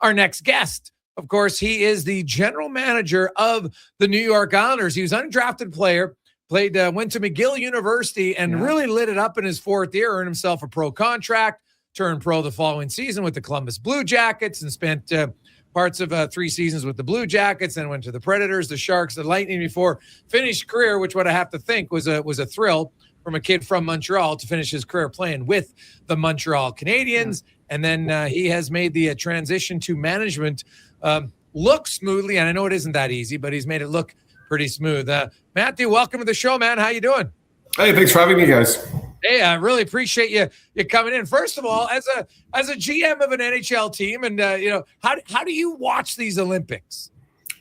our next guest. Of course, he is the general manager of the New York Islanders. He was an undrafted player, went to McGill University and really lit it up in his fourth year, earned himself a pro contract, turned pro the following season with the Columbus Blue Jackets and spent parts of 3 seasons with the Blue Jackets, then went to the Predators, the Sharks, the Lightning before finished career, which what I have to think was a thrill from a kid from Montreal to finish his career playing with the Montreal Canadiens. And then he has made the transition to management look smoothly. And I know it isn't that easy, but he's made it look pretty smooth. Matthew, welcome to the show, man. How you doing? Hey, thanks for having me, guys. Hey, I really appreciate you coming in. First of all, as a GM of an NHL team, and how do you watch these Olympics?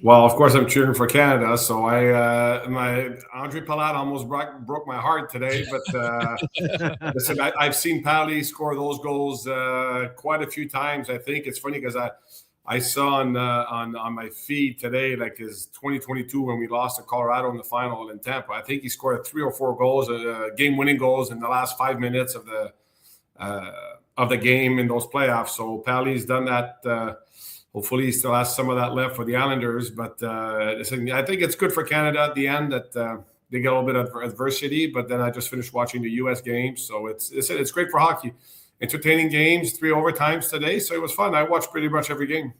Well, of course, I'm cheering for Canada, so my Andre Palat almost broke my heart today. But listen, I've seen Pally score those goals quite a few times. I think it's funny because I saw on my feed today, like his 2022 when we lost to Colorado in the final in Tampa. I think he scored 3 or 4 goals, game-winning goals in the last 5 minutes of the game in those playoffs. So Pally's done that. Hopefully, he still has some of that left for the Islanders. But I think it's good for Canada at the end that they get a little bit of adversity. But then I just finished watching the U.S. games, so it's great for hockey. Entertaining games, 3 overtimes today, so it was fun. I watched pretty much every game.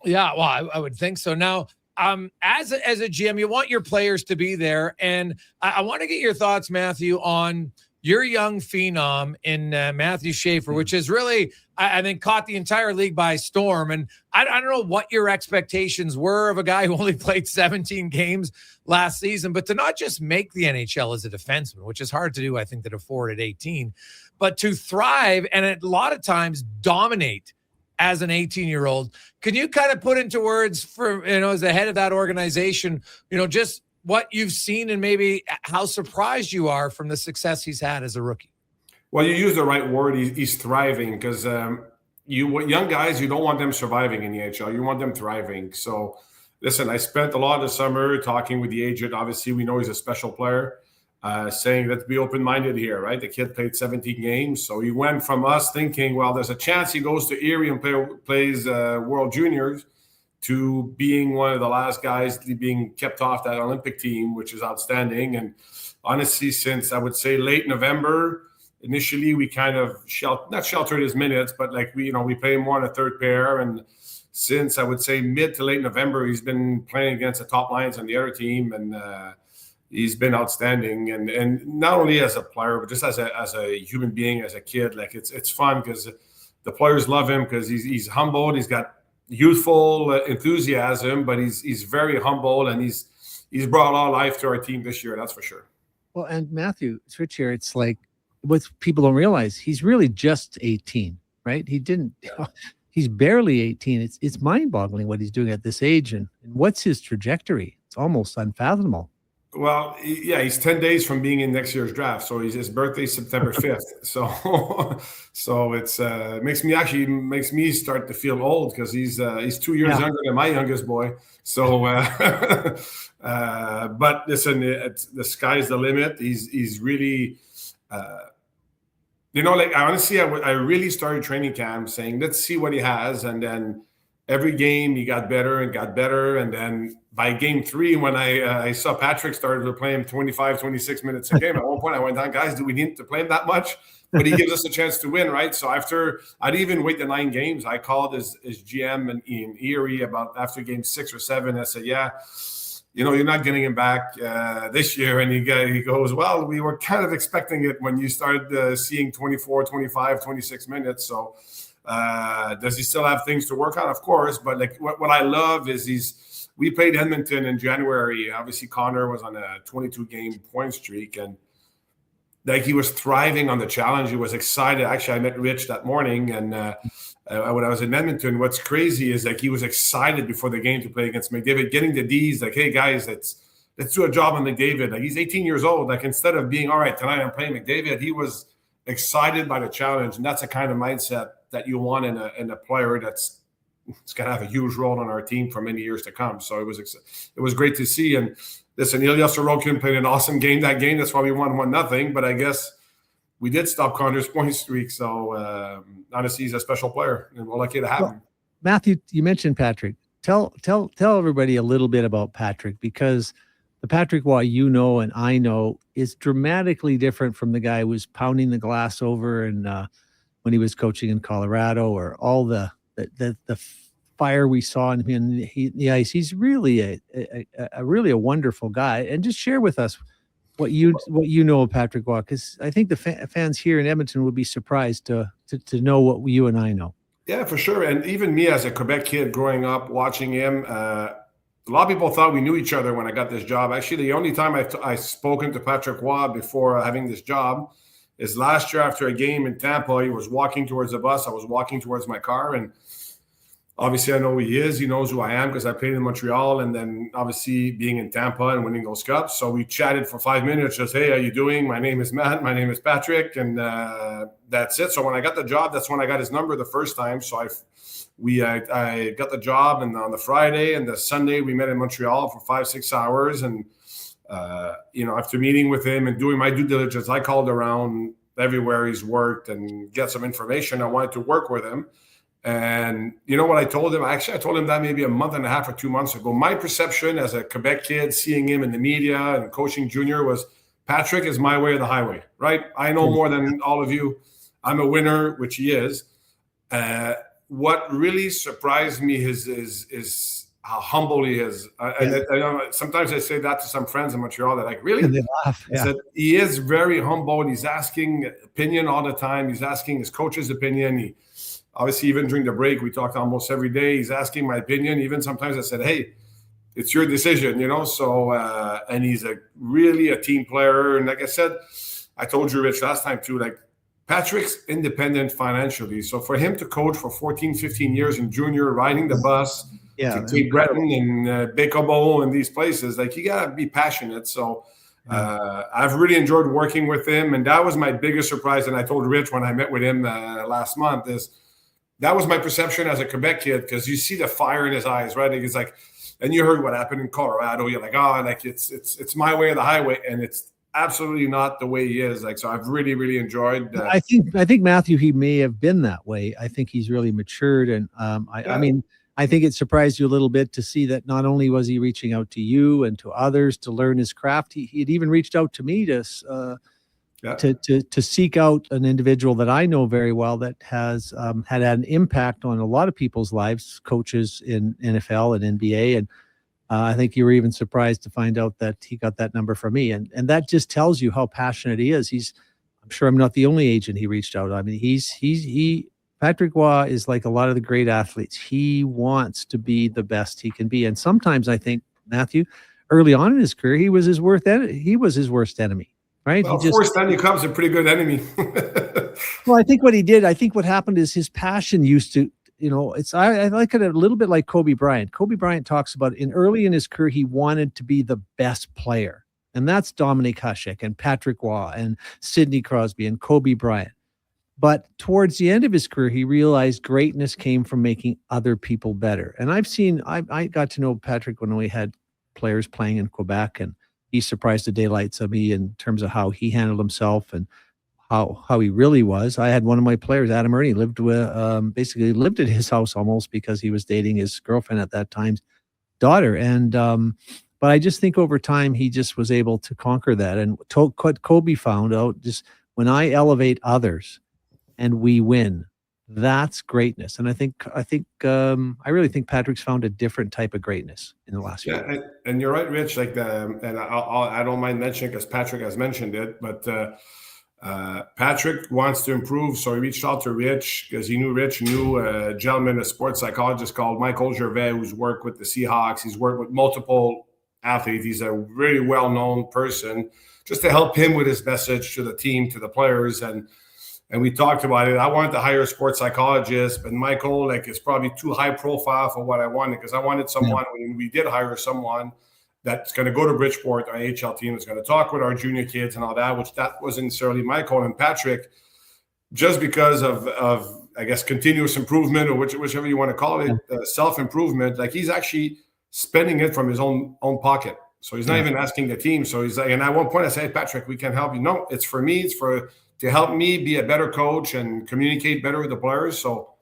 Yeah, well, I would think so. Now, as a GM, you want your players to be there, and I want to get your thoughts, Matthew, on your young phenom in Matthew Schaefer, which has really, I think, caught the entire league by storm. And I don't know what your expectations were of a guy who only played 17 games last season, but to not just make the NHL as a defenseman, which is hard to do, I think, at a forward at 18, but to thrive and a lot of times dominate as an 18-year-old. Can you kind of put into words for, as the head of that organization, just what you've seen and maybe how surprised you are from the success he's had as a rookie? Well, you use the right word. He's thriving because young guys, you don't want them surviving in the NHL. You want them thriving. So, listen, I spent a lot of the summer talking with the agent. Obviously, we know he's a special player, saying let's be open-minded here, right? The kid played 17 games. So he went from us thinking, well, there's a chance he goes to Erie and plays World Juniors, to being one of the last guys being kept off that Olympic team, which is outstanding. honestly, since I would say late November. Initially, we kind of not sheltered his minutes, but like we play him more on a third pair. And since I would say mid to late November, he's been playing against the top lines on the other team, and he's been outstanding. And not only as a player, but just as a human being, as a kid. Like it's fun because the players love him because he's humbled. He's got youthful enthusiasm, but he's very humble, and he's brought a lot of life to our team this year. That's for sure. Well, and Matthew, switch here. It's like what people don't realize, he's really just 18, right? He's barely 18. It's mind-boggling what he's doing at this age, and what's his trajectory? It's almost unfathomable. Well, yeah, he's 10 days from being in next year's draft. So his birthday September 5th. So it's makes me start to feel old because he's 2 years younger than my youngest boy. So, but listen, the sky's the limit. He's really, honestly, I really started training camp saying, let's see what he has. And then every game he got better. And then by game 3, when I saw Patrick started to play him 25, 26 minutes a game, at one point I went down, guys, do we need to play him that much? But he gives us a chance to win, right? So after, I didn't even wait the 9 games. I called his GM in Erie after game 6 or 7. I said, yeah, you're not getting him back this year. And he goes, well, we were kind of expecting it when you started seeing 24, 25, 26 minutes. So does he still have things to work on? Of course. But like what I love is we played Edmonton in January. Obviously, Connor was on a 22-game point streak, and like he was thriving on the challenge. He was excited. Actually, I met Rich that morning, and when I was in Edmonton, what's crazy is like he was excited before the game to play against McDavid, getting the D's. Like, hey guys, let's do a job on McDavid. Like he's 18 years old. Like instead of being all right tonight, I'm playing McDavid. He was excited by the challenge, and that's the kind of mindset that you want in a player that's going to have a huge role on our team for many years to come. So it was great to see. And listen, Ilya Sorokin played an awesome game that game. That's why we won 1-0. But I guess we did stop Connor's point streak. So honestly, he's a special player, and we're lucky to have him. Matthew, you mentioned Patrick. Tell everybody a little bit about Patrick, because the Patrick Waugh you know and I know is dramatically different from the guy who was pounding the glass over and when he was coaching in Colorado, or all the fire we saw in him in the ice. He's really a really a wonderful guy. And just share with us what you know of Patrick Waugh, because I think the fans here in Edmonton would be surprised to know what you and I know. Yeah, for sure. And even me as a Quebec kid growing up watching him, a lot of people thought we knew each other when I got this job. Actually, the only time I've spoken to Patrick Waugh before having this job is last year after a game in Tampa. He was walking towards the bus. I was walking towards my car, and obviously I know who he is. He knows who I am because I played in Montreal, and then obviously being in Tampa and winning those cups. So we chatted for 5 minutes, just, hey, how you doing? My name is Matt. My name is Patrick. And that's it. So when I got the job, that's when I got his number the first time. So I got the job, and on the Friday and the Sunday we met in Montreal for 5-6 hours. And, after meeting with him and doing my due diligence, I called around everywhere he's worked and get some information. I wanted to work with him. And you know what I told him? Actually, I told him that maybe a month and a half or 2 months ago. My perception as a Quebec kid, seeing him in the media and coaching junior, was Patrick is my way or the highway, right? I know more than all of you. I'm a winner, which he is. What really surprised me is how humble he is. Sometimes I say that to some friends in Montreal. They're like, really? And they laugh. Yeah. That he is very humble, and he's asking opinion all the time. He's asking his coach's opinion. Obviously, even during the break, we talked almost every day. He's asking my opinion. Even sometimes I said, hey, it's your decision, So, and he's really a team player. And like I said, I told you, Rich, last time too, like Patrick's independent financially. So for him to coach for 14, 15 years in junior, riding the bus, to Cape Breton and Baie-Comeau and these places, like you got to be passionate. So I've really enjoyed working with him. And that was my biggest surprise. And I told Rich when I met with him last month is, that was my perception as a Quebec kid, because you see the fire in his eyes, right? It's like, and you heard what happened in Colorado. You're like, oh, like it's my way or the highway, and it's absolutely not the way he is. Like, so I've really, really enjoyed. I think Matthew, he may have been that way. I think he's really matured, and I mean, I think it surprised you a little bit to see that not only was he reaching out to you and to others to learn his craft, he'd even reached out to me to seek out an individual that I know very well that has had an impact on a lot of people's lives, coaches in NFL and NBA. And I think you were even surprised to find out that he got that number from me. And that just tells you how passionate he is. I'm sure I'm not the only agent he reached out. I mean, Patrick Waugh is like a lot of the great athletes. He wants to be the best he can be. And sometimes I think, Matthew, early on in his career, he was his worst enemy. Right. Well, forced enemy comes a pretty good enemy. Well, I think what happened is his passion used to, I like it a little bit like Kobe Bryant. Kobe Bryant talks about early in his career, he wanted to be the best player. And that's Dominic Hasek and Patrick Waugh and Sidney Crosby and Kobe Bryant. But towards the end of his career, he realized greatness came from making other people better. And I got to know Patrick when we had players playing in Quebec, and he surprised the daylights of me in terms of how he handled himself and how he really was. I had one of my players, Adam Ernie, basically lived at his house almost because he was dating his girlfriend at that time's daughter. And but I just think over time he just was able to conquer that. And what Kobe found out, just when I elevate others and we win, that's greatness. And I really think Patrick's found a different type of greatness in the last few years. And you're right, Rich. Like and I don't mind mentioning because Patrick has mentioned it, but Patrick wants to improve, so he reached out to Rich because he knew Rich knew a gentleman, a sports psychologist called Michael Gervais, who's worked with the Seahawks. He's worked with multiple athletes. He's a really well-known person, just to help him with his message to the team, to the players, and we talked about it. I wanted to hire a sports psychologist, but Michael, is probably too high profile for what I wanted, because I wanted someone, when we did hire someone, that's going to go to Bridgeport, our AHL team, is going to talk with our junior kids and all that, which that wasn't necessarily Michael. And Patrick, just because of I guess, continuous improvement, or whichever you want to call it, self-improvement, he's actually spending it from his own pocket. So he's not even asking the team. So he's like, and at one point I said, hey, Patrick, we can help you. No, it's for me. It's to help me be a better coach and communicate better with the players. So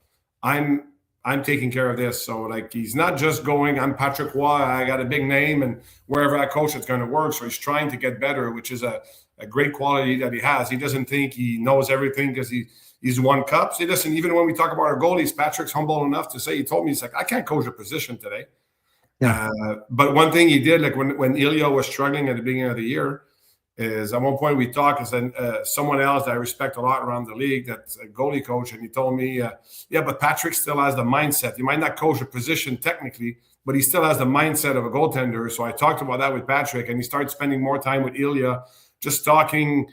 I'm I'm taking care of this. So like, he's not just going, I'm Patrick Roy, I got a big name, and wherever I coach, it's going to work. So he's trying to get better, which is a great quality that he has. He doesn't think he knows everything because he's won cups. He listen, even when we talk about our goalies, Patrick's humble enough to say, he told me, he's like, I can't coach a position today. Yeah. But one thing he did, like when Ilya was struggling at the beginning of the year, is at one point we talked, is then someone else that I respect a lot around the league, that's a goalie coach, and he told me, yeah, but Patrick still has the mindset. He might not coach a position technically, but he still has the mindset of a goaltender. So I talked about that with Patrick, and he started spending more time with Ilya, just talking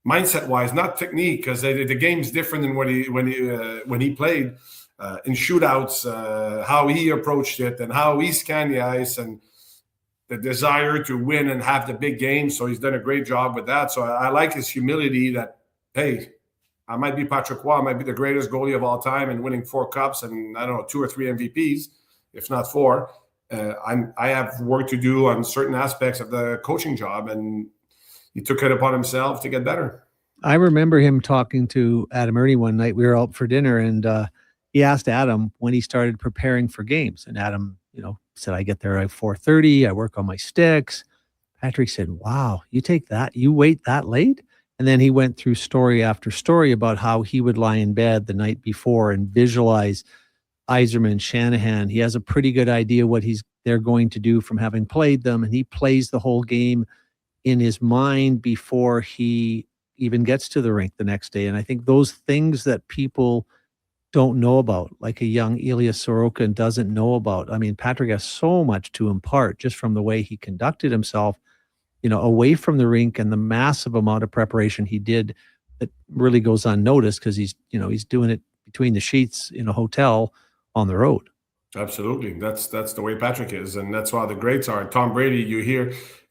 mindset-wise, not technique, because the game's different than when he played in shootouts, how he approached it and how he scanned the ice and the desire to win and have the big game. So he's done a great job with that. So I like his humility that, hey, I might be Patrick Roy, I might be the greatest goalie of all time and winning 4 cups and, I don't know, 2 or 3 MVPs, if not 4. I have work to do on certain aspects of the coaching job, and he took it upon himself to get better. I remember him talking to Adam Ernie one night. We were out for dinner, and he asked Adam when he started preparing for games. And Adam, said, I get there at 4:30. I work on my sticks. Patrick said, wow, you take that? You wait that late? And then he went through story after story about how he would lie in bed the night before and visualize Yzerman, Shanahan. He has a pretty good idea what they're going to do from having played them. And he plays the whole game in his mind before he even gets to the rink the next day. And I think those things that people don't know about, like a young Ilya Sorokin doesn't know about. I mean, Patrick has so much to impart just from the way he conducted himself, away from the rink, and the massive amount of preparation he did that really goes unnoticed because he's doing it between the sheets in a hotel on the road. Absolutely. That's the way Patrick is. And that's why the greats are. Tom Brady,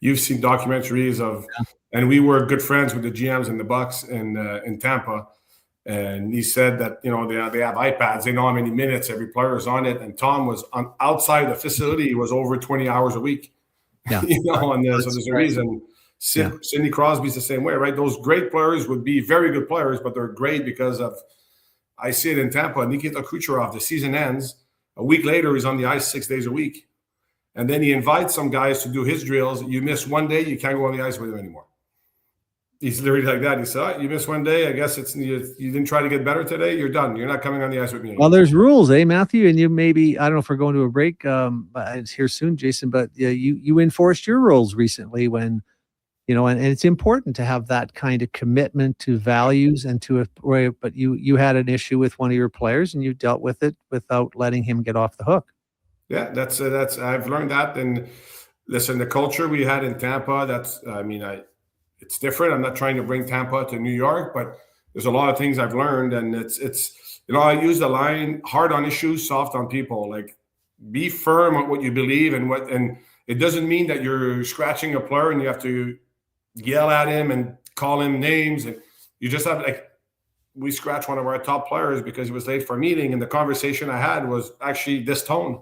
you've seen documentaries of, and we were good friends with the GMs and the Bucks in Tampa. And he said that, they have iPads. They know how many minutes every player is on it. And Tom was outside the facility. He was over 20 hours a week. Yeah. So there's a reason. Sidney Crosby's the same way, right? Those great players would be very good players, but they're great because of, I see it in Tampa, Nikita Kucherov, the season ends. A week later, he's on the ice 6 days a week. And then he invites some guys to do his drills. You miss one day, you can't go on the ice with him anymore. He's literally like that. He said, you missed one day. I guess you didn't try to get better today. You're done. You're not coming on the ice with me anymore. Well, there's rules, Matthew? And you maybe, I don't know if we're going to a break. It's here soon, Jason, but you enforced your rules recently when, and it's important to have that kind of commitment to values and but you had an issue with one of your players and you dealt with it without letting him get off the hook. Yeah, that's I've learned that. And listen, the culture we had in Tampa, it's different. I'm not trying to bring Tampa to New York, but there's a lot of things I've learned. And it's I use the line, hard on issues, soft on people. Like, be firm on what you believe and it doesn't mean that you're scratching a player and you have to yell at him and call him names. And you just have, we scratched one of our top players because he was late for a meeting. And the conversation I had was actually this tone.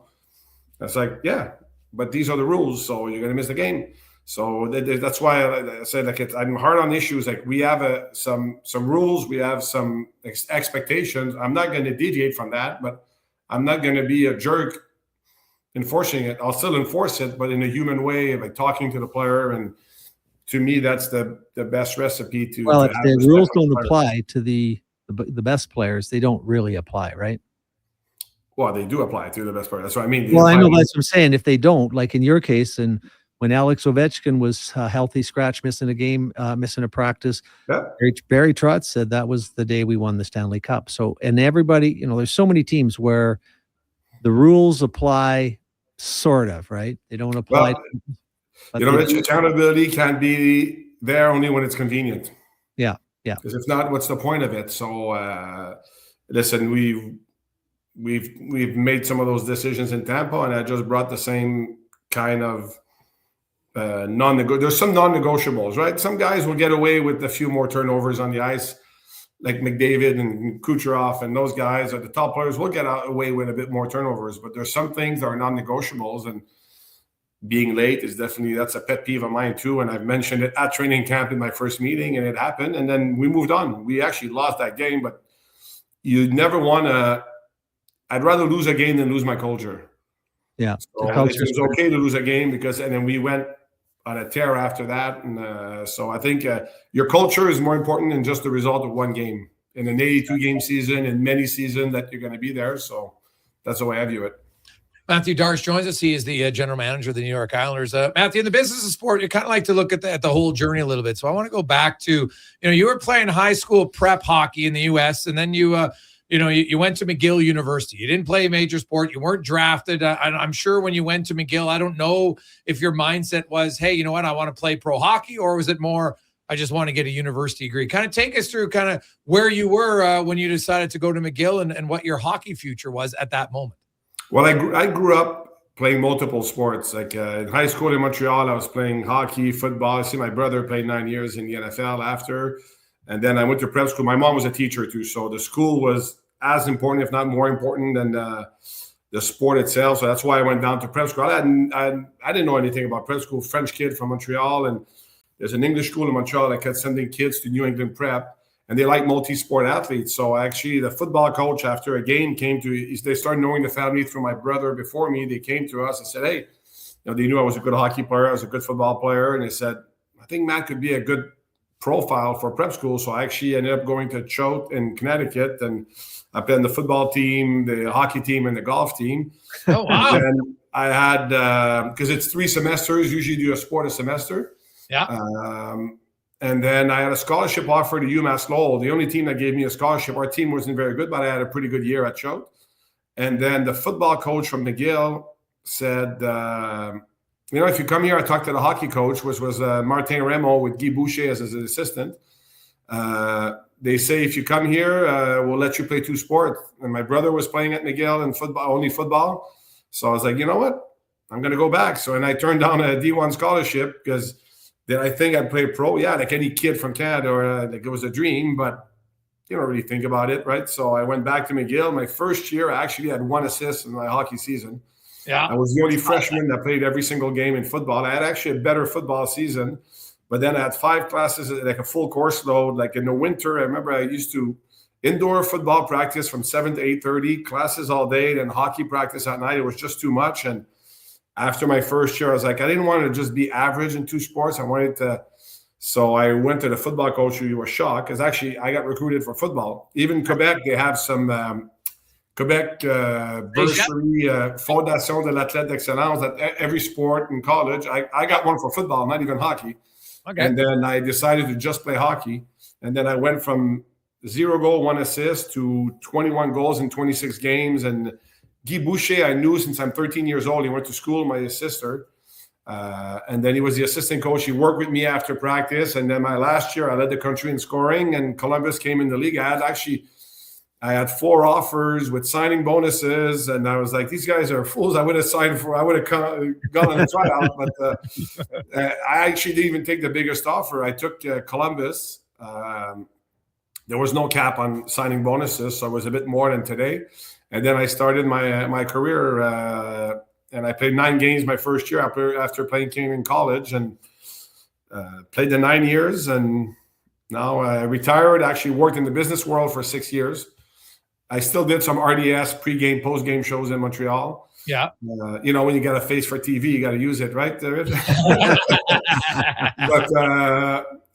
It's like, yeah, but these are the rules. So you're going to miss the game. So that's why I said, I'm hard on issues. Like, we have some rules, we have some expectations. I'm not going to deviate from that, but I'm not going to be a jerk enforcing it. I'll still enforce it, but in a human way, like talking to the player. And to me, that's the best recipe to. Well, if the rules don't apply to the best players, they don't really apply, right? Well, they do apply to the best player. That's what I mean. Well, I know that's what I'm saying. If they don't, like in your case, and when Alex Ovechkin was healthy, scratch, missing a game, missing a practice, yeah. Barry Trotz said that was the day we won the Stanley Cup. So, and everybody, there's so many teams where the rules apply, sort of, right? They don't apply. Well, accountability can be there only when it's convenient. Yeah. Because if not, what's the point of it? So, listen, we've made some of those decisions in Tampa, and I just brought the same kind of there's some non-negotiables, right? Some guys will get away with a few more turnovers on the ice, like McDavid and Kucherov, and those guys are the top players will get away with a bit more turnovers. But there's some things that are non-negotiables, and being late is that's a pet peeve of mine too. And I've mentioned it at training camp in my first meeting, and it happened. And then we moved on. We actually lost that game, but you never want to I'd rather lose a game than lose my culture. Yeah, So it was okay to lose a game and then we went on a tear after that. And so I think your culture is more important than just the result of one game in an 82-game season and many seasons that you're going to be there. So that's the way I view it. Mathieu Darche joins us. He is the general manager of the New York Islanders. Matthew, in the business of sport, you kind of like to look at the whole journey a little bit. So I want to go back to, you were playing high school prep hockey in the U.S. and then you went to McGill University. You didn't play a major sport. You weren't drafted. I'm sure when you went to McGill, I don't know if your mindset was, hey, you know what, I want to play pro hockey, or was it more, I just want to get a university degree? Kind of take us through kind of where you were when you decided to go to McGill and what your hockey future was at that moment. Well, I grew up playing multiple sports. Like in high school in Montreal, I was playing hockey, football. I see my brother played 9 years in the NFL after. And then I went to prep school. My mom was a teacher too. So the school was as important, if not more important than the sport itself. So that's why I went down to prep school. I didn't know anything about prep school. French kid from Montreal. And there's an English school in Montreal that kept sending kids to New England prep. And they like multi-sport athletes. So actually the football coach after a game they started knowing the family through my brother before me. They came to us and said, hey, they knew I was a good hockey player. I was a good football player. And they said, I think Matt could be a good profile for prep school. So I actually ended up going to Choate in Connecticut, and I played on the football team, the hockey team, and the golf team. Oh, wow. And I had, because it's 3 semesters, usually do a sport a semester. Yeah. And then I had a scholarship offer to UMass Lowell. The only team that gave me a scholarship, our team wasn't very good, but I had a pretty good year at Choate. And then the football coach from McGill said, if you come here, I talked to the hockey coach, which was Martin Raymond with Guy Boucher as his assistant. They say, if you come here, we'll let you play 2 sports. And my brother was playing at McGill and football, only football. So I was like, you know what? I'm going to go back. And I turned down a D1 scholarship because did I think I'd play pro? Yeah, like any kid from Canada, or like it was a dream, but you don't really think about it, right? So I went back to McGill. My first year, I actually had 1 assist in my hockey season. Yeah, I was the only freshman that played every single game in football. I had actually a better football season, but then I had 5 classes, like a full course load. Like in the winter, I remember I used to indoor football practice from 7 to 8:30, classes all day, then hockey practice at night. It was just too much. And after my first year, I was like, I didn't want to just be average in 2 sports. I wanted to. So I went to the football coach who was shocked because actually I got recruited for football. Even Quebec, they have some Quebec bursary, Fondation de l'Athlète d'Excellence at every sport in college. I got one for football, not even hockey. Okay. And then I decided to just play hockey. And then I went from 0 goal, 1 assist to 21 goals in 26 games. And Guy Boucher, I knew since I'm 13 years old. He went to school with my sister. And then he was the assistant coach. He worked with me after practice. And then my last year, I led the country in scoring. And Columbus came in the league. I had 4 offers with signing bonuses. And I was like, these guys are fools. I would have gone on a tryout. But I actually didn't even take the biggest offer. I took Columbus. There was no cap on signing bonuses. So it was a bit more than today. And then I started my career, and I played 9 games my first year after playing King in college, and played the 9 years. And now I retired. Actually worked in the business world for 6 years. I still did some RDS pre-game, post-game shows in Montreal. Yeah. When you got a face for TV, you got to use it, right? But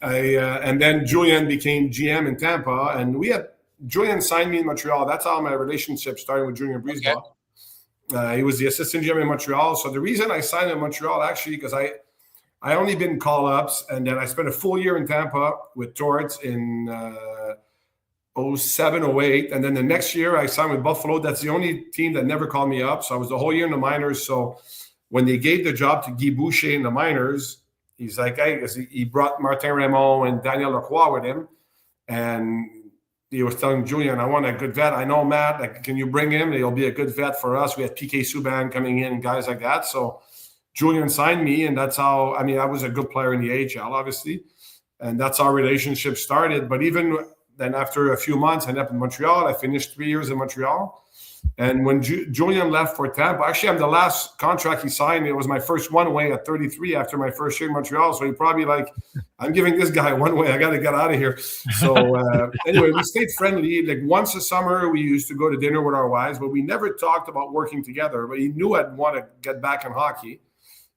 and then Julian became GM in Tampa, and Julian signed me in Montreal. That's how my relationship started with Julian Brisebois. Okay. He was the assistant GM in Montreal. So the reason I signed in Montreal, actually, because I only been call-ups, and then I spent a full year in Tampa with Torts in 07, 08. And then the next year I signed with Buffalo. That's the only team that never called me up. So I was the whole year in the minors. So when they gave the job to Guy Boucher in the minors, he's like, hey, because he brought Martin Raymond and Daniel Lacroix with him. And he was telling Julian, I want a good vet. I know Matt. Like, can you bring him? He'll be a good vet for us. We had PK Subban coming in and guys like that. So Julian signed me, and that's how. I was a good player in the AHL, obviously, and that's how our relationship started. But even then, after a few months, I ended up in Montreal. I finished 3 years in Montreal, And when Julian left for Tampa, actually, I'm the last contract he signed. It was my first one-way at 33 after my first year in Montreal. So he probably like, I'm giving this guy one way. I got to get out of here. So anyway, we stayed friendly. Like once a summer, we used to go to dinner with our wives, but we never talked about working together. But he knew I'd want to get back in hockey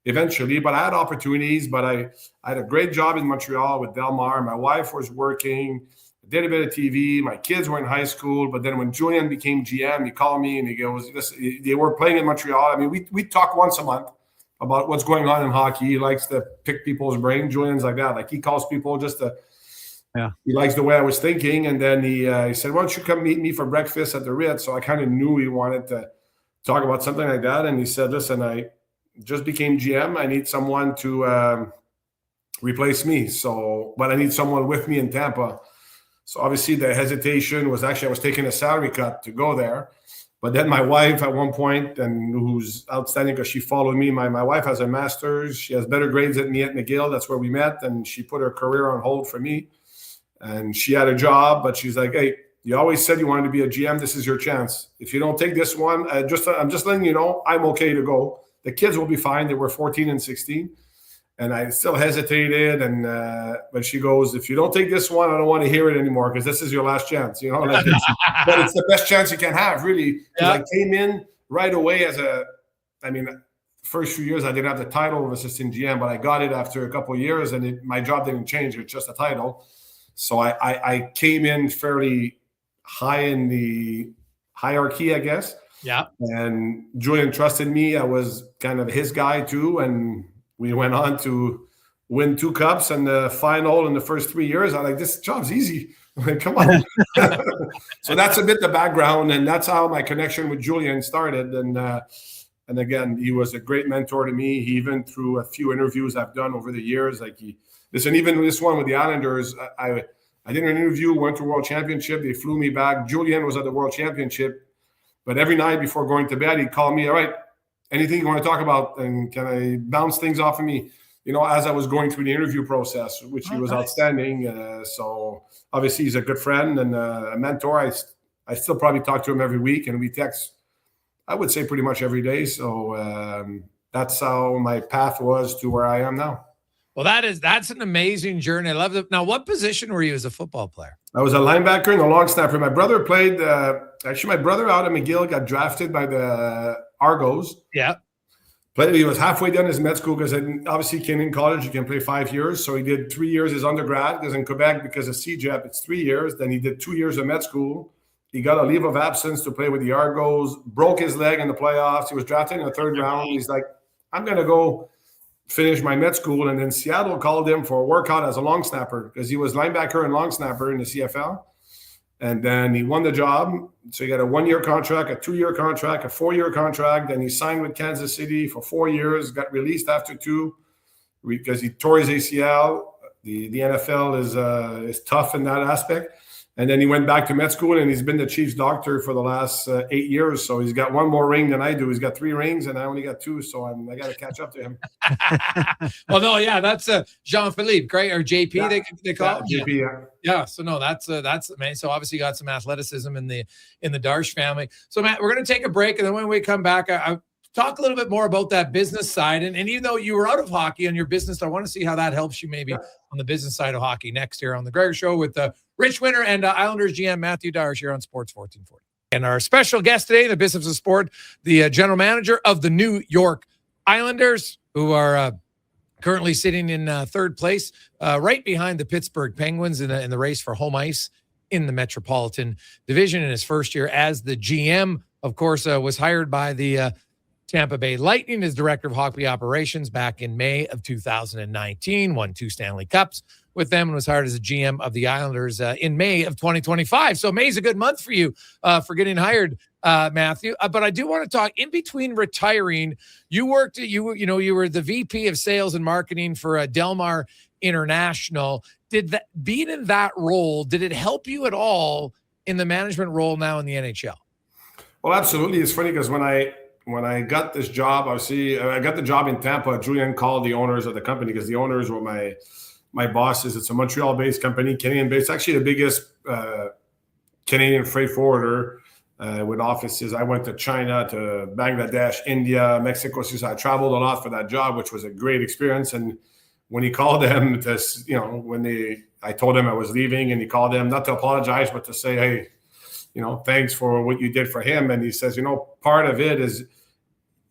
eventually. But I had opportunities. But I had a great job in Montreal with Delmar. My wife was working. Did a bit of TV. My kids were in high school, but then when Julian became GM, he called me and he goes, "Listen, they were playing in Montreal." I mean, we talk once a month about what's going on in hockey. He likes to pick people's brain. Julian's like that. Like he calls people just to. Yeah. He likes the way I was thinking, and then he said, "Why don't you come meet me for breakfast at the Ritz?" So I kind of knew he wanted to talk about something like that, and he said, "Listen, I just became GM. I need someone to replace me. So, but I need someone with me in Tampa." So obviously the hesitation was actually I was taking a salary cut to go there. But then my wife at one point, and who's outstanding because she followed me, my wife has a master's. She has better grades than me at McGill. That's where we met. And she put her career on hold for me. And she had a job, but she's like, "Hey, you always said you wanted to be a GM. This is your chance. If you don't take this one, I'm just letting you know, I'm okay to go. The kids will be fine." They were 14 and 16. And I still hesitated, and but she goes, "If you don't take this one, I don't want to hear it anymore because this is your last chance." You know, like but it's the best chance you can have, really. Yeah. I came in right away first few years I didn't have the title of assistant GM, but I got it after a couple of years, and my job didn't change. It's just a title. So I came in fairly high in the hierarchy, I guess. Yeah. And Julian trusted me. I was kind of his guy too, and we went on to win 2 cups and the final in the first 3 years. I'm like, this job's easy. I'm like, come on. So that's a bit the background, and that's how my connection with Julian started. And again, he was a great mentor to me. He even through a few interviews I've done over the years, even this one with the Islanders, I did an interview, went to World Championship. They flew me back. Julian was at the World Championship, but every night before going to bed, he'd call me, "All right, anything you want to talk about, and can I bounce things off of me?" You know, as I was going through the interview process, which he was nice. Outstanding. So obviously he's a good friend and a mentor. I still probably talk to him every week, and we text, I would say, pretty much every day. So that's how my path was to where I am now. Well, that's an amazing journey. I love it. Now, what position were you as a football player? I was a linebacker and a long snapper. My brother played. Actually, my brother out of McGill got drafted by the Argos. Yeah. He was halfway done his med school because obviously he came in college. You can play 5 years. So he did 3 years as undergrad because in Quebec, because of CJEP, it's 3 years. Then he did 2 years of med school. He got a leave of absence to play with the Argos, broke his leg in the playoffs. He was drafted in the 3rd round. He's like, "I'm going to go finish my med school." And then Seattle called him for a workout as a long snapper because he was linebacker and long snapper in the CFL. And then he won the job. So he got a 1-year contract, a 2-year contract, a 4-year contract. Then he signed with Kansas City for 4 years, got released after 2 because he tore his ACL. The NFL is tough in that aspect. And then he went back to med school, and he's been the Chiefs doctor for the last 8 years. So he's got 1 more ring than I do. He's got 3 rings, and I only got 2. So I got to catch up to him. Well, no, yeah, that's Jean-Philippe, right? Or JP, yeah. they call it? JP, yeah. Yeah, so no, that's amazing. So obviously you got some athleticism in the Darche family. So Matt, we're going to take a break, and then when we come back, I talk a little bit more about that business side. And even though you were out of hockey on your business, I want to see how that helps you maybe on the business side of hockey next year on the Gregor Show with Rich Winter and Islanders GM Mathieu Darche here on Sports 1440. And our special guest today, the business of sport, the general manager of the New York Islanders, who are currently sitting in 3rd place, right behind the Pittsburgh Penguins in the race for home ice in the Metropolitan Division. In his first year as the GM, of course, was hired by the Tampa Bay Lightning as director of hockey operations back in May of 2019, won 2 Stanley Cups with them, and was hired as a GM of the Islanders in May of 2025. So May's a good month for you for getting hired, Matthew. But I do want to talk, in between retiring, you were the VP of sales and marketing for Delmar International. Being in that role, did it help you at all in the management role now in the NHL? Well, absolutely. It's funny because when I got this job, obviously, I got the job in Tampa. Julian called the owners of the company because the owners were my bosses. It's a Montreal-based company, Canadian-based, actually the biggest Canadian freight forwarder with offices. I went to China, to Bangladesh, India, Mexico. So I traveled a lot for that job, which was a great experience. And when he called them to, I told him I was leaving, and he called them not to apologize, but to say, hey, thanks for what you did for him. And he says, part of it is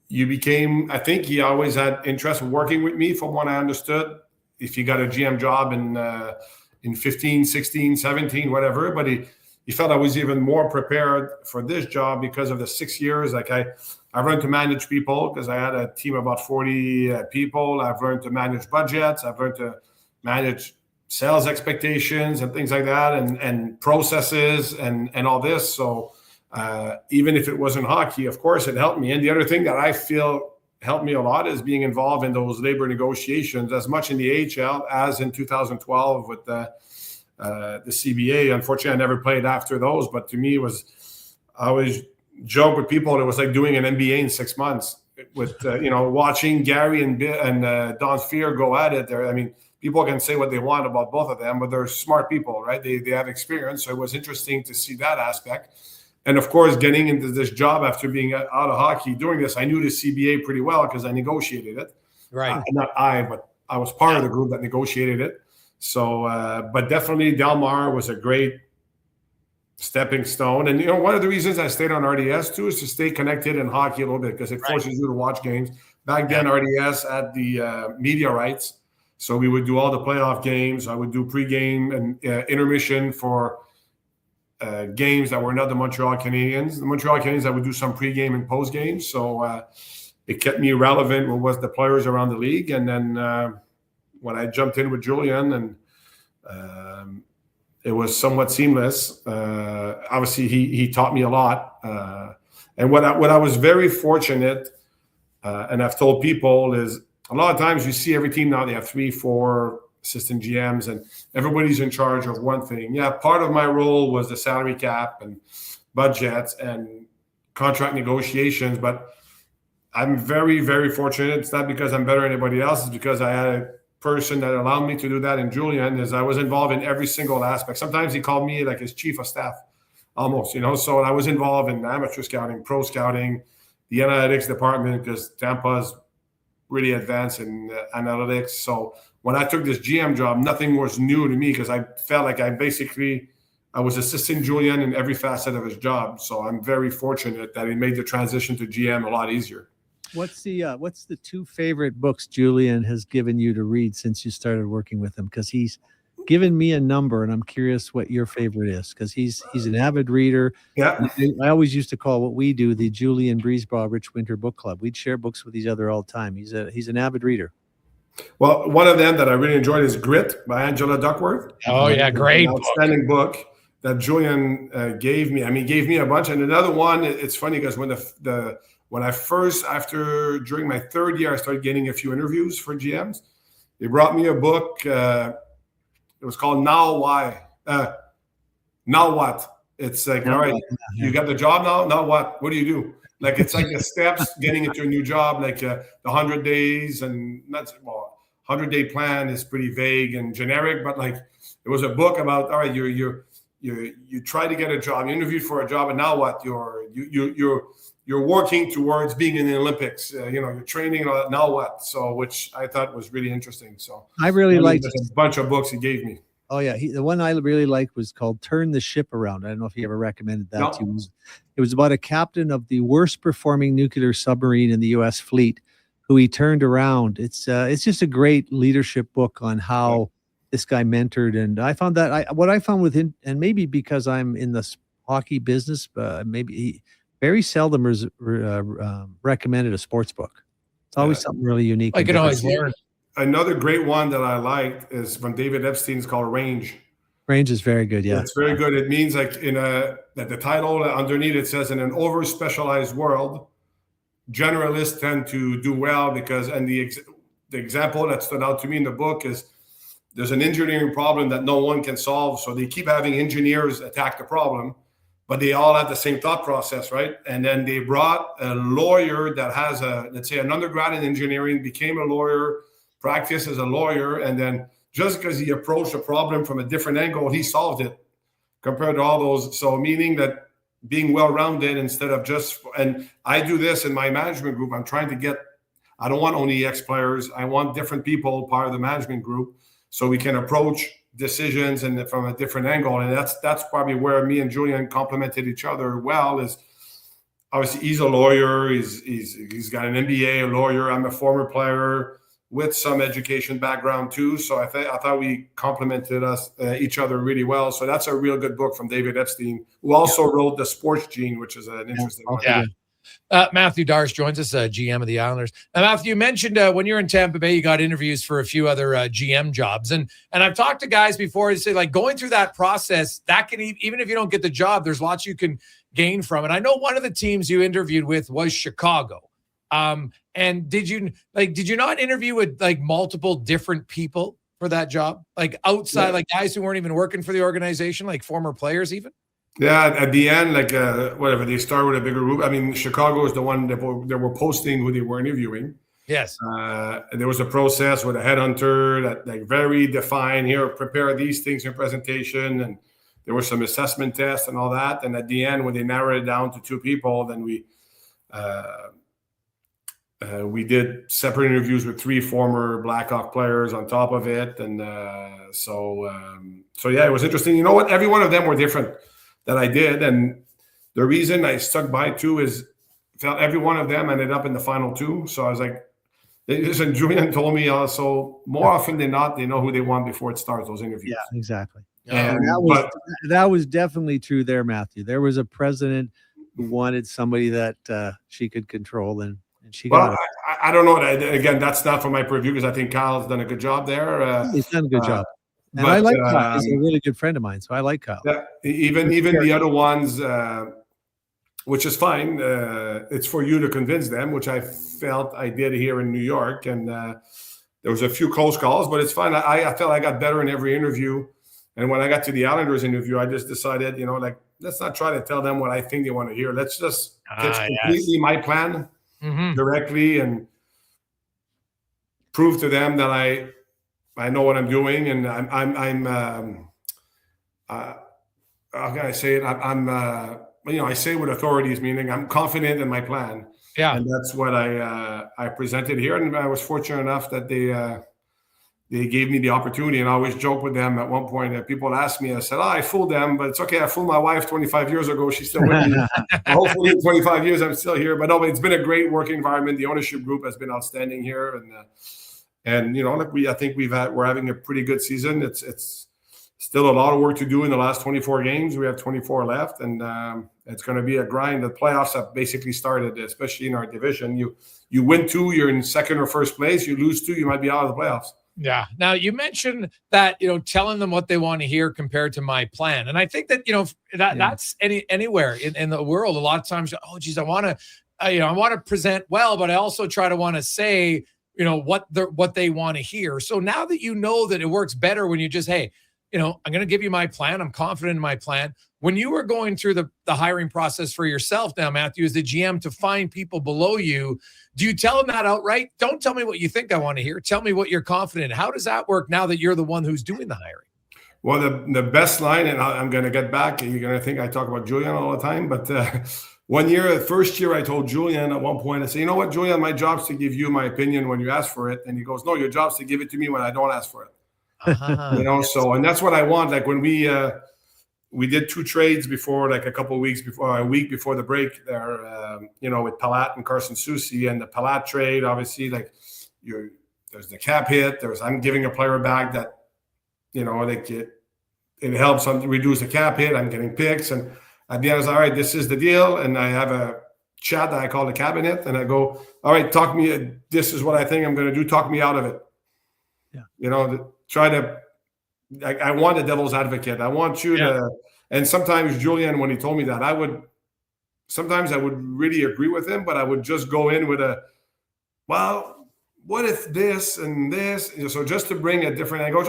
I think he always had interest in working with me, from what I understood. If you got a GM job in 15, 16, 17, whatever, but he felt I was even more prepared for this job because of the 6 years. Like I learned to manage people because I had a team of about 40 people. I've learned to manage budgets. I've learned to manage sales expectations and things like that, and processes and all this. So even if it wasn't hockey, of course, it helped me. And the other thing that I feel helped me a lot is being involved in those labor negotiations, as much in the AHL as in 2012 with the CBA. Unfortunately, I never played after those, but to me, I always joke with people, it was like doing an MBA in 6 months with, watching Gary and Don Fear go at it there. I mean, people can say what they want about both of them, but they're smart people, right? They have experience. So it was interesting to see that aspect. And of course, getting into this job after being out of hockey, doing this, I knew the CBA pretty well because I negotiated it. Right. But I was part of the group that negotiated it. So, but definitely Del Mar was a great stepping stone. And, one of the reasons I stayed on RDS too is to stay connected in hockey a little bit, because it forces you to watch games. Back then, RDS had the media rights. So we would do all the playoff games. I would do pregame and intermission for games that were not the Montreal Canadiens. The Montreal Canadiens, I would do some pregame and postgame. So it kept me relevant with what the players around the league. And then when I jumped in with Julian, and it was somewhat seamless. Obviously, he taught me a lot. And what I was very fortunate, and I've told people, is a lot of times you see every team now, they have 3, 4 assistant GMs, and everybody's in charge of one thing. Yeah, part of my role was the salary cap and budgets and contract negotiations, but I'm very, very fortunate. It's not because I'm better than anybody else. It's because I had a person that allowed me to do that in Julian. Is I was involved in every single aspect. Sometimes he called me like his chief of staff, almost, So I was involved in amateur scouting, pro scouting, the analytics department, because Tampa's really advanced in analytics. So when I took this GM job, nothing was new to me, because I felt like I was assisting Julian in every facet of his job. So I'm very fortunate that he made the transition to GM a lot easier. What's the 2 favorite books Julian has given you to read since you started working with him? Because he's given me a number, and I'm curious what your favorite is, because he's an avid reader. Yeah. I always used to call what we do the Julian Breesbaugh Rich Winter Book Club. We'd share books with each other all the time. He's an avid reader. Well, one of them that I really enjoyed is Grit by Angela Duckworth. Oh yeah, great, outstanding book that Julian gave me. I mean, gave me a bunch. And another one, it's funny because when I first, during my 3rd year, I started getting a few interviews for GMs. They brought me a book. It was called Now Why? Now What? It's like, all right, you got the job now. Now what? What do you do? Like, it's like the steps getting into a new job, like the 100 days, and that's 100-day plan is pretty vague and generic, but like it was a book about, all right, you try to get a job, you interviewed for a job, and now what? You're working towards being in the Olympics. You're training. Now what? So, which I thought was really interesting. So, I really liked a bunch of books he gave me. Oh yeah, the one I really liked was called "Turn the Ship Around." I don't know if he ever recommended that to you. It was about a captain of the worst performing nuclear submarine in the U.S. fleet, who he turned around. It's just a great leadership book on how this guy mentored, and I found that what I found with him, and maybe because I'm in the hockey business, maybe he very seldom recommended a sports book. It's always something really unique. I can always learn. Another great one that I liked is from David Epstein's called Range. Range is very good. Yeah, it's very good. It means like that the title underneath it says, in an over specialized world, generalists tend to do well because, and the example that stood out to me in the book is there's an engineering problem that no one can solve. So they keep having engineers attack the problem, but they all have the same thought process, right? And then they brought a lawyer that has let's say an undergrad in engineering, became a lawyer, practiced as a lawyer, and then just because he approached a problem from a different angle, he solved it compared to all those. So meaning that being well-rounded instead of just, and I do this in my management group. I'm trying to get, I don't want only ex-players. I want different people part of the management group so we can approach decisions and from a different angle. And that's probably where me and Julian complemented each other well. Is obviously he's a lawyer. He's got an MBA, a lawyer. I'm a former player with some education background too. So I thought we complemented each other really well. So that's a real good book from David Epstein, who also wrote The Sports Gene, which is an interesting one. Yeah. Mathieu Darche joins us, GM of the Islanders. Now, Matthew, you mentioned when you're in Tampa Bay, you got interviews for a few other GM jobs. And I've talked to guys before who say, like, going through that process, that can, even if you don't get the job, there's lots you can gain from it. I know one of the teams you interviewed with was Chicago. And did you not interview with like multiple different people for that job? Like outside, like guys who weren't even working for the organization, like former players even? Yeah, at the end, like whatever, they start with a bigger group. I mean, Chicago is the one that were posting who they were interviewing. Yes. And there was a process with a headhunter that like very defined, here, prepare these things in presentation. And there were some assessment tests and all that. And at the end, when they narrowed it down to 2 people, then we did separate interviews with 3 former Blackhawk players on top of it. And so yeah, it was interesting. You know what? Every one of them were different that I did. And the reason I stuck by 2 is felt every one of them ended up in the final 2. So I was like, listen, Julian told me also more often than not, they know who they want before it starts, those interviews. Yeah, exactly. And that was definitely true there, Matthew. There was a president who wanted somebody that she could control, and she got it. I don't know. Again, that's not for my purview because I think Kyle's done a good job there. He's done a good job. And I like Kyle. He's a really good friend of mine, so I like Kyle. Yeah, even the other ones, which is fine. It's for you to convince them, which I felt I did here in New York. And there was a few close calls, but it's fine. I felt I got better in every interview. And when I got to the Islanders interview, I just decided, like, let's not try to tell them what I think they want to hear. Let's just get completely my plan directly and prove to them that I know what I'm doing, and I'm how can I say it? I say with authorities, meaning I'm confident in my plan. Yeah, and that's what I presented here, and I was fortunate enough that they gave me the opportunity. And I always joke with them at one point that people ask me, I said, I fooled them, but it's okay. I fooled my wife 25 years ago. She's still with me. Hopefully in 25 years, I'm still here. But no, it's been a great working environment. The ownership group has been outstanding here. And I think we're having a pretty good season. It's still a lot of work to do in the last 24 games. We have 24 left, and it's going to be a grind. The playoffs have basically started, especially in our division. You win 2, you're in second or first place. You lose 2, you might be out of the playoffs. Yeah. Now you mentioned that, telling them what they want to hear compared to my plan. And I think that, that's anywhere in the world. A lot of times, oh geez, I want to present well, but I also try to want to say, what they want to hear. So now that you know that it works better when you just, hey, I'm going to give you my plan. I'm confident in my plan. When you were going through the hiring process for yourself now, Matthew, as the GM, to find people below you, do you tell them that outright? Don't tell me what you think I want to hear. Tell me what you're confident in. How does that work now that you're the one who's doing the hiring? Well, the best line, and I'm going to get back, and you're going to think I talk about Julian all the time, but first year, I told Julian at one point, I said, you know what, Julian, my job's to give you my opinion when you ask for it. And he goes, no, your job's to give it to me when I don't ask for it. So, and that's what I want. Like when we did 2 trades before, like a week before the break there, with Palat and Carson Soucy, and the Palat trade, obviously, like there's the cap hit. I'm giving a player back that, it helps reduce the cap hit. I'm getting picks. And at the end, I was all right, this is the deal. And I have a chat that I call the cabinet, and I go, all right, talk me. This is what I think I'm going to do. Talk me out of it. Yeah. Try to, I want a devil's advocate. I want you to, and sometimes Julian, when he told me that, I would really agree with him, but I would just go in with well, what if this and this? So just to bring a different angle,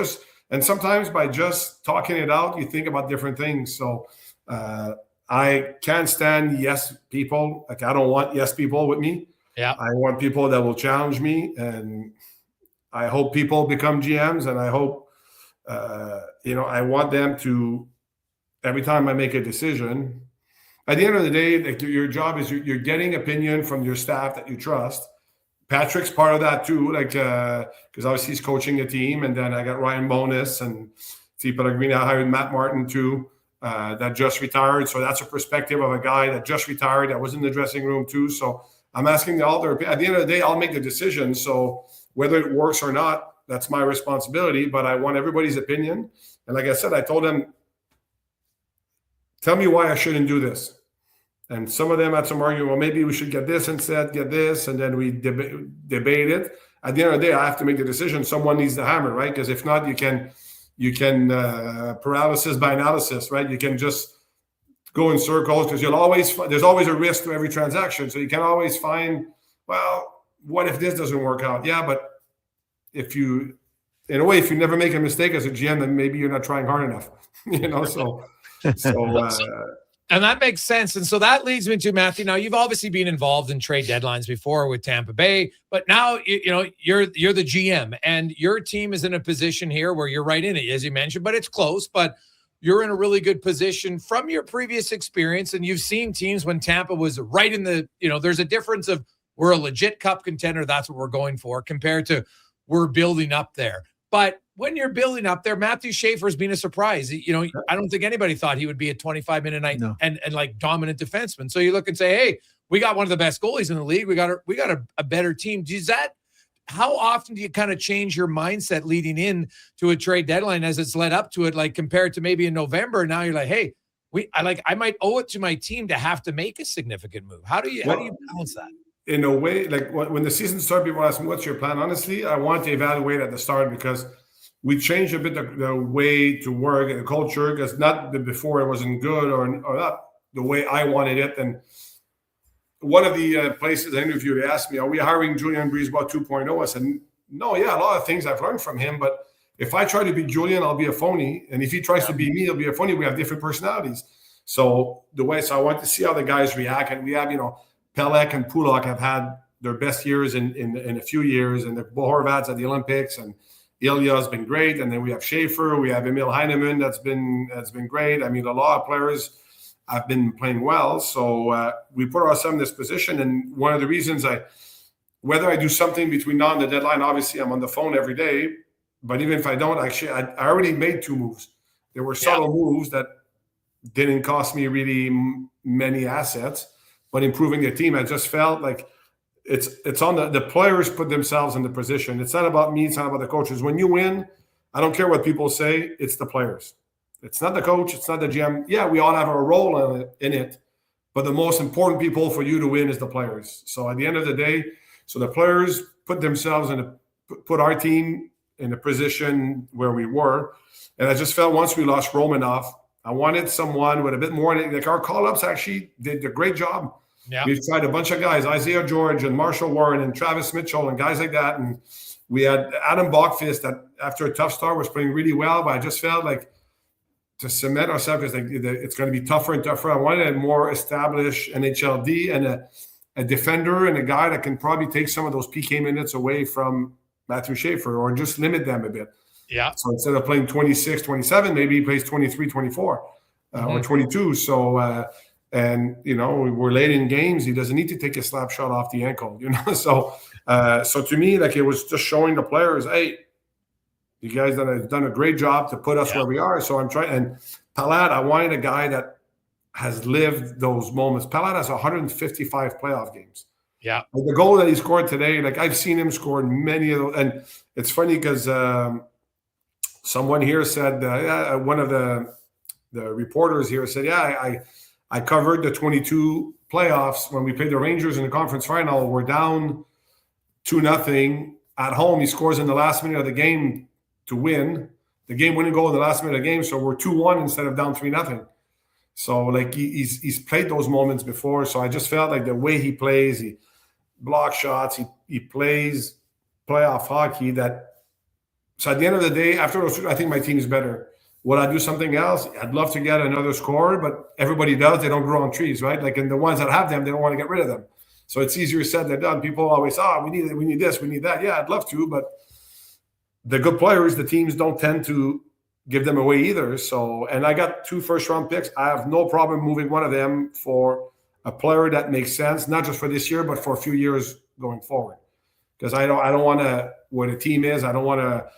and sometimes by just talking it out, you think about different things. So I can't stand yes people. Like I don't want yes people with me. Yeah. I want people that will challenge me, and I hope people become GMs, and I hope, I want them to, every time I make a decision, at the end of the day, like your job is you're getting opinion from your staff that you trust. Patrick's part of that too, like because obviously he's coaching a team, and then I got Ryan Bonus and Steve Pellegrini. I hired Matt Martin too, that just retired. So that's a perspective of a guy that just retired, that was in the dressing room too. So I'm asking all their. At the end of the day, I'll make the decision. So whether it works or not, that's my responsibility. But I want everybody's opinion. And like I said, I told them, tell me why I shouldn't do this. And some of them had some argument, well, maybe we should get this instead, get this, and then we debate it. At the end of the day, I have to make the decision. Someone needs the hammer, right? Because if not, you can paralysis by analysis, right? You can just go in circles because there's always a risk to every transaction. So you can always find, well, what if this doesn't work out? Yeah, but if you never make a mistake as a GM, then maybe you're not trying hard enough, And that makes sense. And so that leads me to Matthew. Now, you've obviously been involved in trade deadlines before with Tampa Bay, but now you're the GM, and your team is in a position here where you're right in it, as you mentioned, but it's close. But you're in a really good position from your previous experience, and you've seen teams when Tampa was right in the. There's a difference of we're a legit cup contender. That's what we're going for, compared to we're building up there. But when you're building up there, Matthew Schaefer has been a surprise. I don't think anybody thought he would be a 25-minute night and like dominant defenseman. So you look and say, hey, we got one of the best goalies in the league. We got a better team. How often do you kind of change your mindset leading in to a trade deadline as it's led up to it, like compared to maybe in November? Now you're like, hey, I might owe it to my team to have to make a significant move. How do you balance that? In a way, like when the season started, people ask me, what's your plan? Honestly, I want to evaluate at the start because we changed a bit the way to work and the culture, because not that before it wasn't good or not the way I wanted it. And one of the places I interviewed asked me, are we hiring Julien Brisebois 2.0? I said, no, yeah, a lot of things I've learned from him. But if I try to be Julien, I'll be a phony. And if he tries to be me, he'll be a phony. We have different personalities. So I want to see how the guys react. And we have, Pelech and Pulak have had their best years in a few years. And the Horvats at the Olympics, and Ilya has been great, and then we have Schaefer, we have Emil Heinemann that's been great. I mean, a lot of players have been playing well, so we put ourselves in this position. And one of the reasons whether I do something between now and the deadline, obviously I'm on the phone every day, but even if I don't, actually, I already made 2 moves. There were subtle moves that didn't cost me really many assets, but improving the team. I just felt like it's on the players put themselves in the position. It's not about me. It's not about the coaches. When you win, I don't care what people say. It's the players. It's not the coach. It's not the GM. Yeah, we all have a role in it, but the most important people for you to win is the players. So at the end of the day, so the players put our team in a position where we were. And I just felt once we lost Romanov, I wanted someone with a bit more. Like our call-ups actually did a great job. Yeah. We've tried a bunch of guys, Isaiah George and Marshall Warren and Travis Mitchell and guys like that. And we had Adam Bachfist that after a tough start was playing really well, but I just felt like to cement ourselves, it's going to be tougher and tougher. I wanted a more established NHLD and a defender and a guy that can probably take some of those PK minutes away from Matthew Schaefer or just limit them a bit. Yeah. So instead of playing 26, 27, maybe he plays 23, 24 or 22. So, we're late in games. He doesn't need to take a slap shot off the ankle, So to me, like it was just showing the players, hey, you guys have done a great job to put us where we are. So I'm trying. And Palat, I wanted a guy that has lived those moments. Palat has 155 playoff games. Yeah. Like the goal that he scored today, like I've seen him score many of those. And it's funny because someone here said, one of the reporters here said, I covered the 22 playoffs when we played the Rangers in the conference final. We're down 2-0 at home. He scores in the last minute of the game to win. The game-winning goal in the last minute of the game. So we're 2-1 instead of down 3-0. So like he's played those moments before. So I just felt like the way he plays, he blocks shots, he plays playoff hockey. So at the end of the day, after those, I think my team is better. Would I do something else? I'd love to get another scorer, but everybody does. They don't grow on trees, right? Like, and the ones that have them, they don't want to get rid of them. So it's easier said than done. People always, we need this, we need that. Yeah, I'd love to, but the good players, the teams don't tend to give them away either. So, and I got 2 first-round picks. I have no problem moving one of them for a player that makes sense, not just for this year, but for a few years going forward. Because I don't want to, what a team is, I don't want to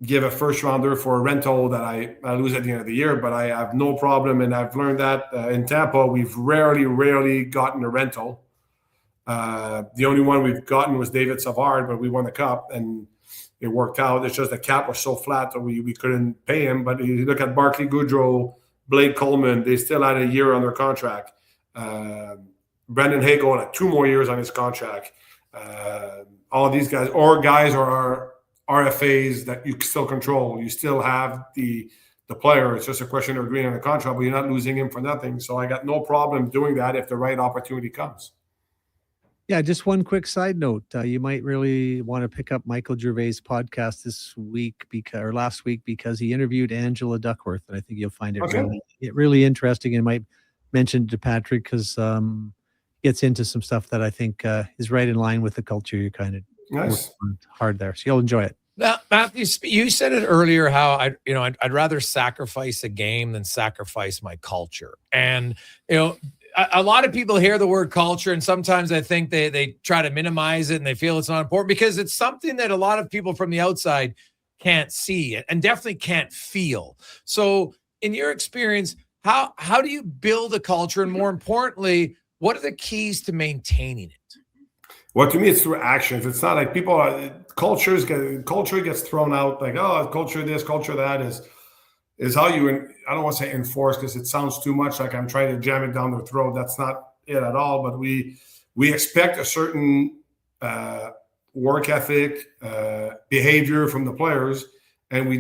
give a first-rounder for a rental that I lose at the end of the year, but I have no problem, and I've learned that in Tampa, we've rarely gotten a rental. The only one we've gotten was David Savard, but we won the cup, and it worked out. It's just the cap was so flat that we couldn't pay him. But you look at Barclay Goodrow, Blake Coleman, they still had a year on their contract. Brendan Hagel had 2 more years on his contract. All these guys are RFAs that you still control. You still have the player. It's just a question of agreeing on the contract, but you're not losing him for nothing. So I got no problem doing that if the right opportunity comes. Yeah, just one quick side note. You might really want to pick up Michael Gervais' podcast this week or last week, because he interviewed Angela Duckworth, and I think you'll find it really interesting, and might mention to Patrick, because gets into some stuff that I think is right in line with the culture you're kind of nice hard there. So you'll enjoy it. Now, Matthew, you said it earlier how I'd rather sacrifice a game than sacrifice my culture. And a lot of people hear the word culture, and sometimes I think they try to minimize it, and they feel it's not important because it's something that a lot of people from the outside can't see and definitely can't feel. So in your experience, how do you build a culture? And more importantly, what are the keys to maintaining it? Well, to me, it's through actions. It's not like culture gets thrown out like, oh, culture this, culture that is how you, I don't want to say enforce, because it sounds too much like I'm trying to jam it down their throat. That's not it at all. But we expect a certain work ethic, behavior from the players, and you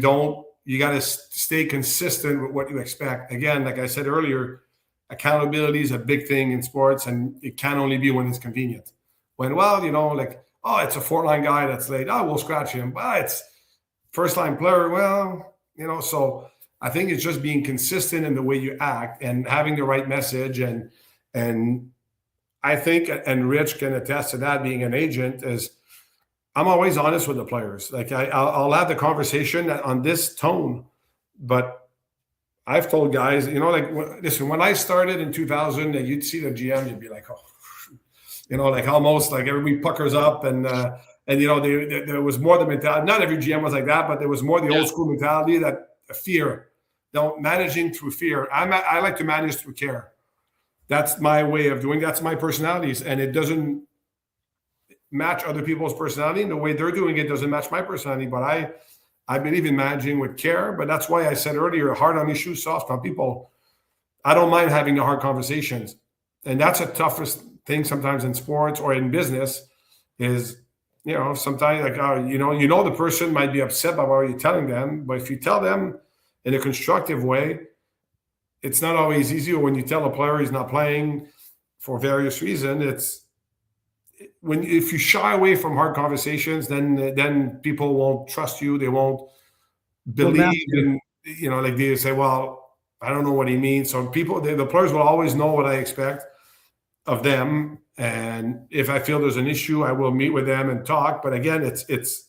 got to stay consistent with what you expect. Again, like I said earlier, accountability is a big thing in sports, and it can only be when it's convenient. When, it's a 4-line guy that's late. Oh, we'll scratch him. But it's first-line player. Well, so I think it's just being consistent in the way you act and having the right message. And I think, and Rich can attest to that, being an agent, is I'm always honest with the players. Like I'll have the conversation on this tone, but I've told guys, listen, when I started in 2000, you'd see the GM, you'd be like, oh, almost like everybody puckers up, and there was more the mentality. Not every GM was like that, but there was more the old school mentality, that fear, managing through fear. I like to manage through care. That's my way of doing. That's my personalities, and it doesn't match other people's personality. And the way they're doing it doesn't match my personality. But I believe in managing with care. But that's why I said earlier, hard on issues, soft on people. I don't mind having the hard conversations, and that's the toughest thing sometimes in sports or in business is, sometimes like, the person might be upset by what you're telling them, but if you tell them in a constructive way, it's not always easy. Or when you tell a player he's not playing for various reasons, if you shy away from hard conversations, then people won't trust you. They won't believe in, like they say, well, I don't know what he means. So the players will always know what I expect of them, and if I feel there's an issue, I will meet with them and talk. But again, it's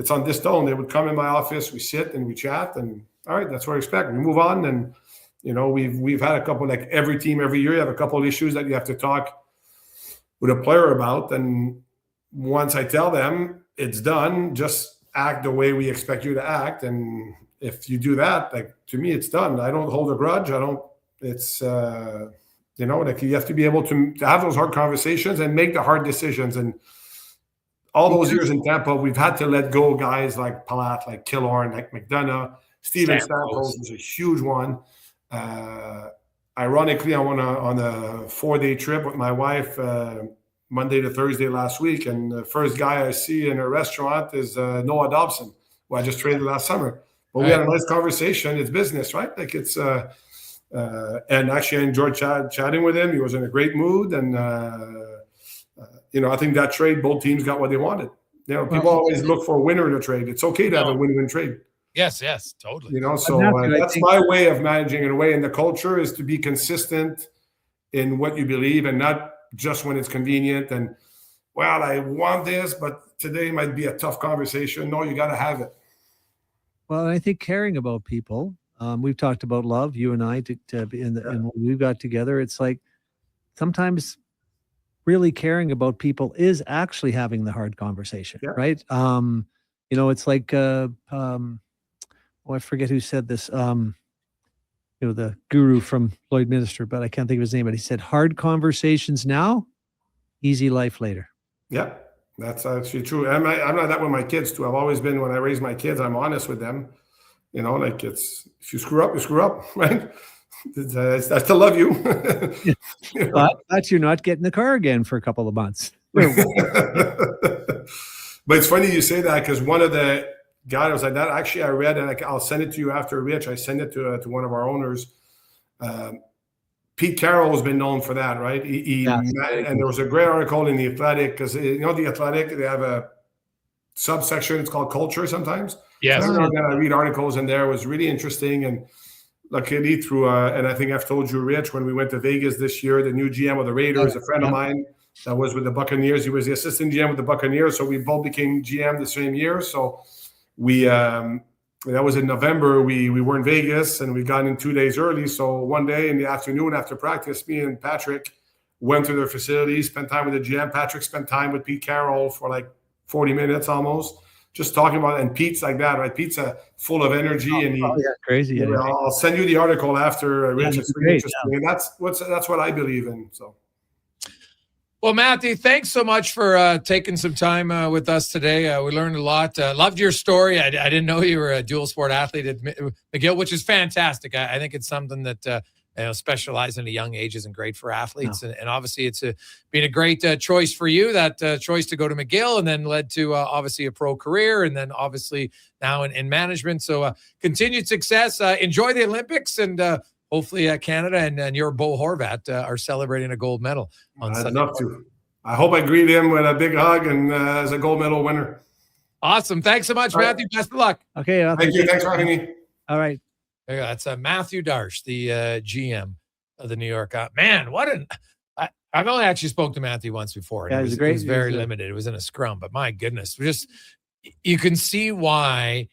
on this tone. They would come in my office, we sit and we chat, and all right, that's what I expect. We move on, and we've had a couple, like every team every year, you have a couple of issues that you have to talk with a player about, and once I tell them it's done, just act the way we expect you to act, and if you do that, like, to me, it's done. I don't hold a grudge. It's like you have to be able to have those hard conversations and make the hard decisions. And all those years in Tampa, we've had to let go guys like Palat, like Killorn, like McDonough. Steven Stamkos was a huge one. Ironically, I went on a 4-day trip with my wife Monday to Thursday last week, and the first guy I see in a restaurant is Noah Dobson, who I just traded last summer. But we had a nice conversation. It's business, right? Like it's and actually I enjoyed chatting with him. He was in a great mood, and I think that trade, both teams got what they wanted. People always look for a winner in a trade. It's okay to have a win-win trade. Yes, totally. So that's my way of managing it away. And the culture is to be consistent in what you believe, and not just when it's convenient. And, well, I want this, but today might be a tough conversation. No, you got to have it. Well, I think caring about people. We've talked about love, you and I, and when we got together. It's like sometimes really caring about people is actually having the hard conversation, Yeah. right? It's like I forget who said this. The guru from Lloydminster, but I can't think of his name. But he said, "Hard conversations now, easy life later." Yeah, that's actually true. I'm not that with my kids too. I've always been, when I raise my kids, I'm honest with them. Like, it's, if you screw up, you screw up, right? I still love you. But you're not getting the car again for a couple of months. But it's funny you say that, because one of the guys was like that. Actually, I read, and I'll send it to you after, Rich. I send it to one of our owners. Pete Carroll has been known for that, right? And there was a great article in The Athletic, because The Athletic, they have a subsection, it's called culture sometimes. Yes. So I read articles in there. It was really interesting. And luckily through, and I think I've told you, Rich, when we went to Vegas this year, the new GM of the Raiders, a friend of mine that was with the Buccaneers, he was the assistant GM with the Buccaneers. So we both became GM the same year. So we, that was in November. We were in Vegas, and we got in 2 days early. So one day in the afternoon after practice, me and Patrick went to their facilities, spent time with the GM. Patrick spent time with Pete Carroll for like 40 minutes almost, just talking about it. And Pete's like that, right? Pete's full of energy, and crazy. I'll send you the article after, Rich. It's really interesting, and that's what I believe in. So. Well, Matthew, thanks so much for taking some time with us today. We learned a lot. Loved your story. I didn't know you were a dual sport athlete at McGill, which is fantastic. I think it's something that specializing at a young age isn't great for athletes. No. And obviously it's been a great choice for you, that choice to go to McGill, and then led to obviously a pro career, and then obviously now in management. So continued success. Enjoy the Olympics, and hopefully Canada and your Bo Horvat are celebrating a gold medal on Sunday. I'd love to. I hope I greet him with a big hug and as a gold medal winner. Awesome. Thanks so much, Matthew. Best of luck. Okay. Thank you. Thanks for having me. All right. That's Mathieu Darche, the GM of the New York. Man, I've only actually spoke to Matthew once before. Yeah, it was very limited. It was in a scrum, but my goodness, you can see why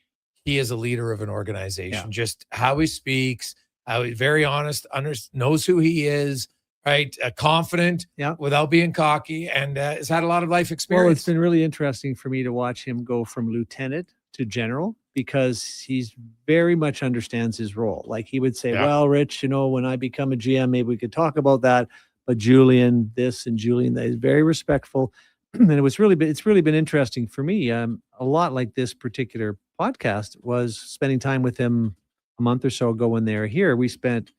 he is a leader of an organization. Yeah. Just how he speaks, how he's very honest, knows who he is, right? Confident, without being cocky, and has had a lot of life experience. Well, it's been really interesting for me to watch him go from lieutenant to general, because he's very much understands his role. Like, he would say, well, Rich, when I become a GM, maybe we could talk about that. But Julian this and Julian that, is very respectful. And it's really been interesting for me. A lot like this particular podcast was spending time with him a month or so ago when they were here. We spent a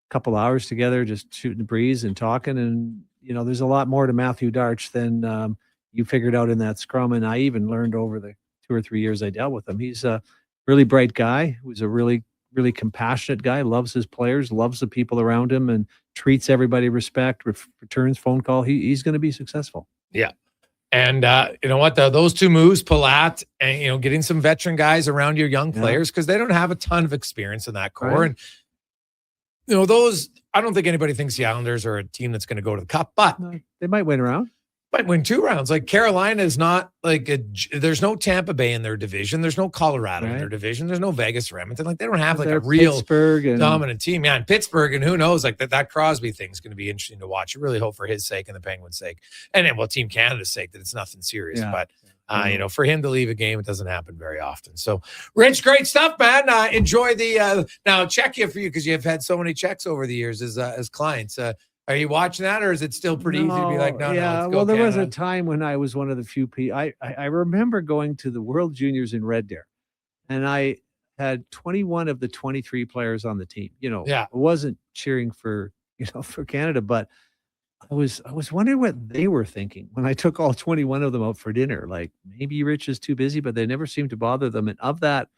couple hours together just shooting the breeze and talking. And, there's a lot more to Mathieu Darche than you figured out in that scrum. And I even learned over the 2 or 3 years I dealt with him. He's a really bright guy who's a really, really compassionate guy, loves his players, loves the people around him, and treats everybody respect, returns phone call. He's going to be successful. Yeah. And you know what? Those two moves, Palat, and getting some veteran guys around your young players, because they don't have a ton of experience in that core. Right. And those, I don't think anybody thinks the Islanders are a team that's going to go to the Cup, but they might win a round. Might win 2 rounds. Like, Carolina is not like there's no Tampa Bay in their division. There's no Colorado in their division. There's no Vegas or Edmonton. Like, they don't have like a real dominant team. Yeah, and Pittsburgh, and who knows, like that Crosby thing is going to be interesting to watch. I really hope for his sake and the Penguins' sake, and then, Team Canada's sake, that it's nothing serious. Yeah. But for him to leave a game, it doesn't happen very often. So, Rich, great stuff, man. Enjoy the now check you for you, because you've had so many checks over the years as clients. Are you watching that, or is it still pretty easy to be like, no, let's go there Canada? Was a time when I was one of the few people. I remember going to the World Juniors in Red Deer, and I had 21 of the 23 players on the team. I wasn't cheering for Canada, but I was wondering what they were thinking when I took all 21 of them out for dinner. Like, maybe Rich is too busy, but they never seemed to bother them. And of that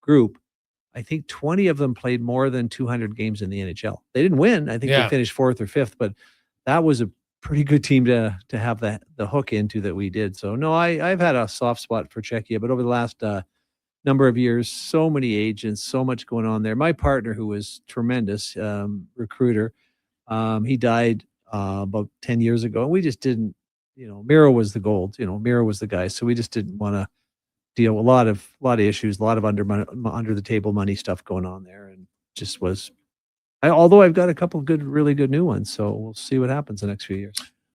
group, I think 20 of them played more than 200 games in the NHL. They didn't win. I think they finished 4th or 5th, but that was a pretty good team to have the hook into that we did. So, no, I've had a soft spot for Czechia, but over the last number of years, so many agents, so much going on there. My partner, who was tremendous recruiter, he died about 10 years ago, and we just didn't, Miro was the gold, Miro was the guy. So we just didn't want to deal with a lot of issues, a lot of under the table money stuff going on there, and just was. Although I've got a couple of really good new ones, so we'll see what happens the next few years.